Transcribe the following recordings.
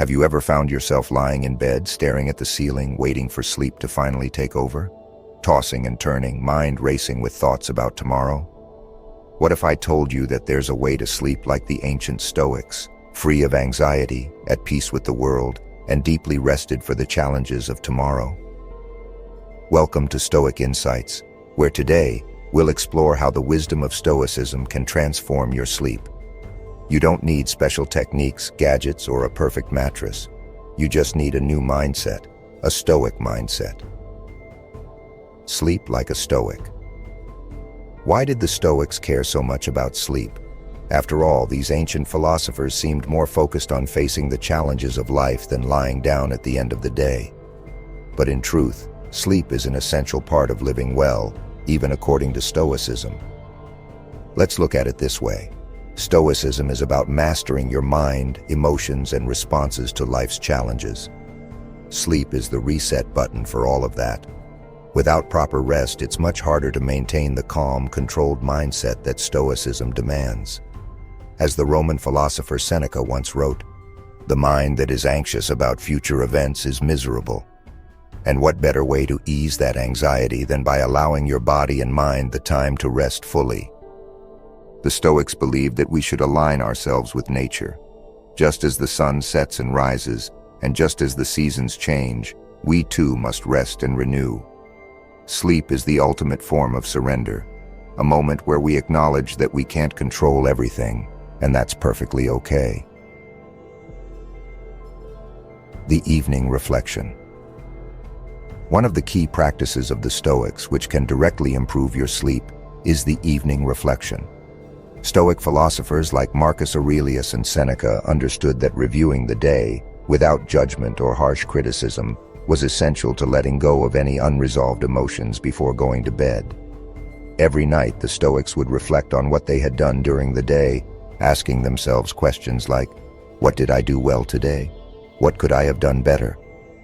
Have you ever found yourself lying in bed, staring at the ceiling, waiting for sleep to finally take over? Tossing and turning, mind racing with thoughts about tomorrow? What if I told you that there's a way to sleep like the ancient Stoics, free of anxiety, at peace with the world, and deeply rested for the challenges of tomorrow? Welcome to Stoic Insights, where today we'll explore how the wisdom of Stoicism can transform your sleep. You don't need special techniques, gadgets, or a perfect mattress. You just need a new mindset, a Stoic mindset. Sleep like a Stoic. Why did the Stoics care so much about sleep? After all, these ancient philosophers seemed more focused on facing the challenges of life than lying down at the end of the day. But in truth, sleep is an essential part of living well, even according to Stoicism. Let's look at it this way. Stoicism is about mastering your mind, emotions, and responses to life's challenges. Sleep is the reset button for all of that. Without proper rest, it's much harder to maintain the calm, controlled mindset that Stoicism demands. As the Roman philosopher Seneca once wrote, "The mind that is anxious about future events is miserable." And what better way to ease that anxiety than by allowing your body and mind the time to rest fully? The Stoics believed that we should align ourselves with nature. Just as the sun sets and rises, and just as the seasons change, we too must rest and renew. Sleep is the ultimate form of surrender, a moment where we acknowledge that we can't control everything, and that's perfectly okay. The evening reflection. One of the key practices of the Stoics, which can directly improve your sleep, is the evening reflection. Stoic philosophers like Marcus Aurelius and Seneca understood that reviewing the day, without judgment or harsh criticism, was essential to letting go of any unresolved emotions before going to bed. Every night, the Stoics would reflect on what they had done during the day, asking themselves questions like, "What did I do well today? What could I have done better?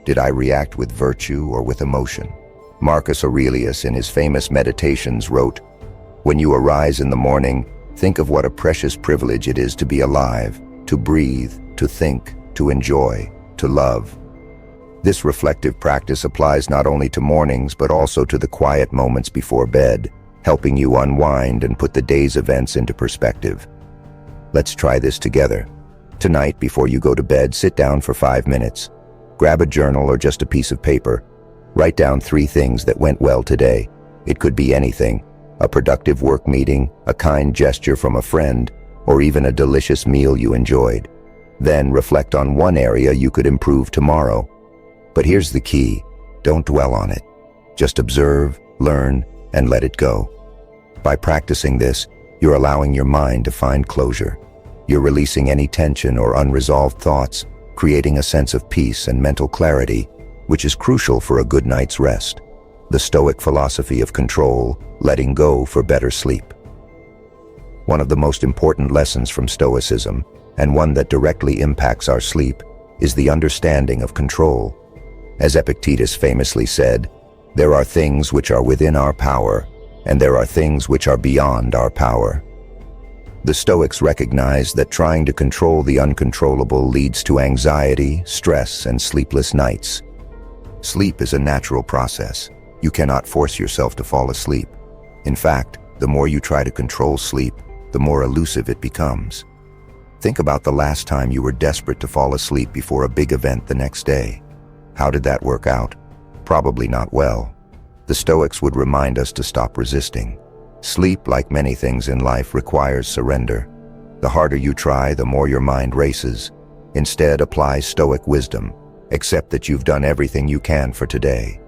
Did I react with virtue or with emotion?" Marcus Aurelius, in his famous Meditations, wrote, "When you arise in the morning, think of what a precious privilege it is to be alive, to breathe, to think, to enjoy, to love." This reflective practice applies not only to mornings but also to the quiet moments before bed, helping you unwind and put the day's events into perspective. Let's try this together. Tonight, before you go to bed, sit down for 5 minutes. Grab a journal or just a piece of paper. Write down 3 things that went well today. It could be anything: a productive work meeting, a kind gesture from a friend, or even a delicious meal you enjoyed. Then reflect on one area you could improve tomorrow. But here's the key: don't dwell on it. Just observe, learn, and let it go. By practicing this, you're allowing your mind to find closure. You're releasing any tension or unresolved thoughts, creating a sense of peace and mental clarity, which is crucial for a good night's rest. The Stoic philosophy of control, letting go for better sleep. One of the most important lessons from Stoicism, and one that directly impacts our sleep, is the understanding of control. As Epictetus famously said, "There are things which are within our power, and there are things which are beyond our power." The Stoics recognized that trying to control the uncontrollable leads to anxiety, stress, and sleepless nights. Sleep is a natural process. You cannot force yourself to fall asleep. In fact, the more you try to control sleep, the more elusive it becomes. Think about the last time you were desperate to fall asleep before a big event the next day. How did that work out? Probably not well. The Stoics would remind us to stop resisting. Sleep, like many things in life, requires surrender. The harder you try, the more your mind races. Instead, apply Stoic wisdom. Accept that you've done everything you can for today.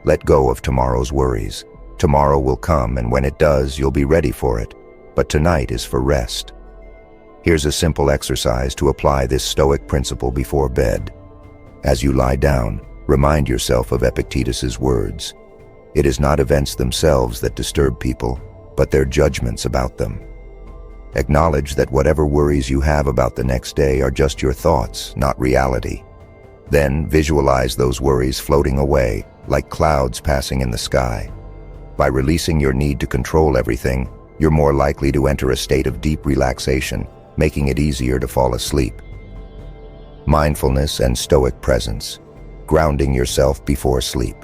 Let go of tomorrow's worries. Tomorrow will come, and when it does, you'll be ready for it. But tonight is for rest. Here's a simple exercise to apply this Stoic principle before bed. As you lie down, remind yourself of Epictetus's words. It is not events themselves that disturb people, but their judgments about them. Acknowledge that whatever worries you have about the next day are just your thoughts, not reality. Then visualize those worries floating away, like clouds passing in the sky. By releasing your need to control everything, you're more likely to enter a state of deep relaxation, making it easier to fall asleep. mindfulness and Stoic presence, grounding yourself before sleep.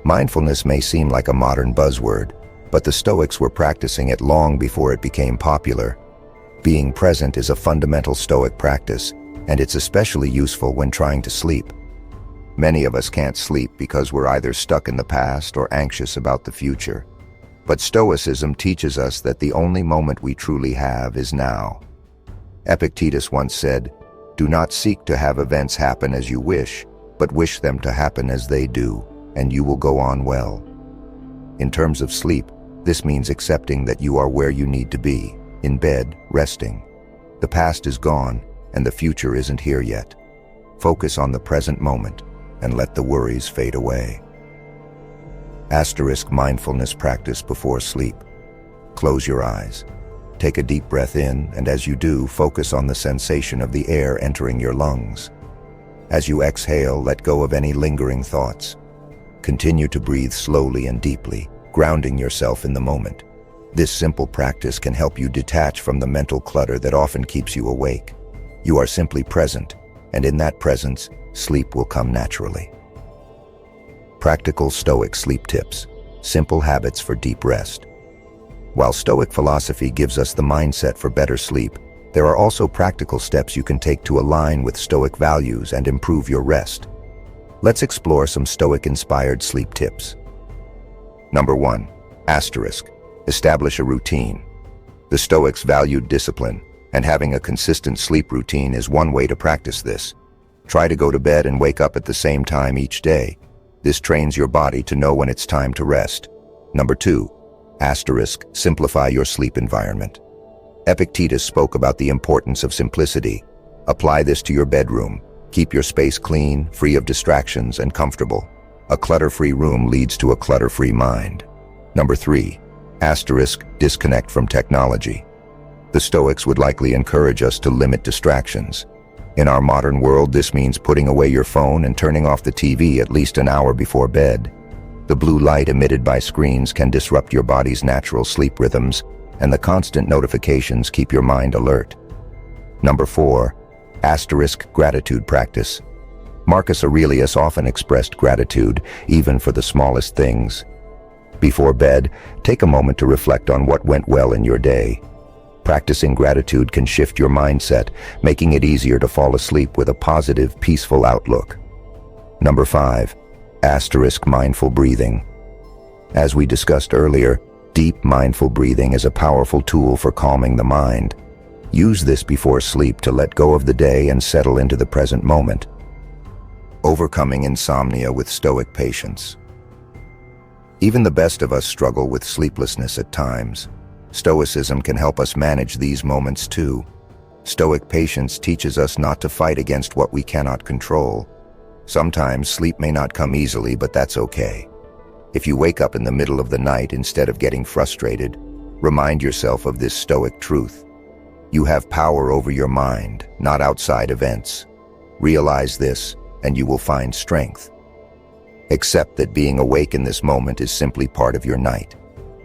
Mindfulness may seem like a modern buzzword, but the Stoics were practicing it long before it became popular. Being present is a fundamental Stoic practice, and it's especially useful when trying to sleep. Many of us can't sleep because we're either stuck in the past or anxious about the future. But Stoicism teaches us that the only moment we truly have is now. Epictetus once said, "Do not seek to have events happen as you wish, but wish them to happen as they do, and you will go on well." In terms of sleep, this means accepting that you are where you need to be, in bed, resting. The past is gone, and the future isn't here yet. Focus on the present moment, and let the worries fade away. Asterisk mindfulness practice before sleep. Close your eyes. Take a deep breath in, and as you do, focus on the sensation of the air entering your lungs. As you exhale, let go of any lingering thoughts. Continue to breathe slowly and deeply, grounding yourself in the moment. This simple practice can help you detach from the mental clutter that often keeps you awake. You are simply present, and in that presence, sleep will come naturally. Practical Stoic sleep tips. Simple habits for deep rest. While Stoic philosophy gives us the mindset for better sleep, there are also practical steps you can take to align with Stoic values and improve your rest. Let's explore some Stoic-inspired sleep tips. Number 1. Establish a routine. The Stoics valued discipline, and having a consistent sleep routine is one way to practice this. Try to go to bed and wake up at the same time each day. This trains your body to know when it's time to rest. Number 2. Simplify your sleep environment. Epictetus spoke about the importance of simplicity. Apply this to your bedroom. Keep your space clean, free of distractions, and comfortable. A clutter-free room leads to a clutter-free mind. Number 3. Disconnect from technology. The Stoics would likely encourage us to limit distractions. In our modern world, this means putting away your phone and turning off the TV at least an hour before bed. The blue light emitted by screens can disrupt your body's natural sleep rhythms, and the constant notifications keep your mind alert. Number 4. Gratitude practice. Marcus Aurelius often expressed gratitude, even for the smallest things. Before bed, take a moment to reflect on what went well in your day. Practicing gratitude can shift your mindset, making it easier to fall asleep with a positive, peaceful outlook. Number 5. Mindful breathing. As we discussed earlier, deep mindful breathing is a powerful tool for calming the mind. Use this before sleep to let go of the day and settle into the present moment. Overcoming insomnia with Stoic patience. Even the best of us struggle with sleeplessness at times. Stoicism can help us manage these moments too. Stoic patience teaches us not to fight against what we cannot control. Sometimes sleep may not come easily, but that's okay. If you wake up in the middle of the night instead of getting frustrated, remind yourself of this Stoic truth. You have power over your mind, not outside events. Realize this, and you will find strength. Accept that being awake in this moment is simply part of your night.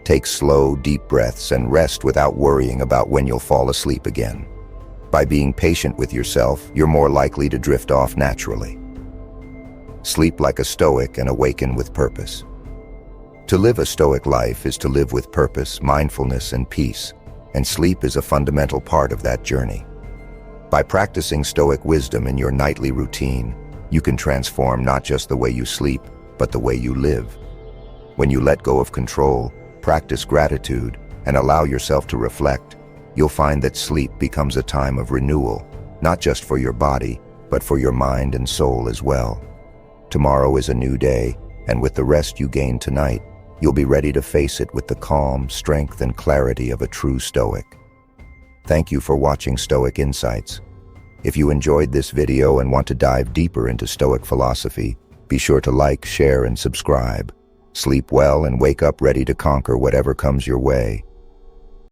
Take slow, deep breaths and rest without worrying about when you'll fall asleep again. By being patient with yourself, you're more likely to drift off naturally. Sleep like a Stoic and awaken with purpose. To live a Stoic life is to live with purpose, mindfulness, and peace, and sleep is a fundamental part of that journey. By practicing Stoic wisdom in your nightly routine, you can transform not just the way you sleep, but the way you live. When you let go of control, practice gratitude, and allow yourself to reflect, you'll find that sleep becomes a time of renewal, not just for your body, but for your mind and soul as well. Tomorrow is a new day, and with the rest you gain tonight, you'll be ready to face it with the calm, strength, and clarity of a true Stoic. Thank you for watching Stoic Insights. If you enjoyed this video and want to dive deeper into Stoic philosophy, be sure to like, share, and subscribe. Sleep well and wake up ready to conquer whatever comes your way.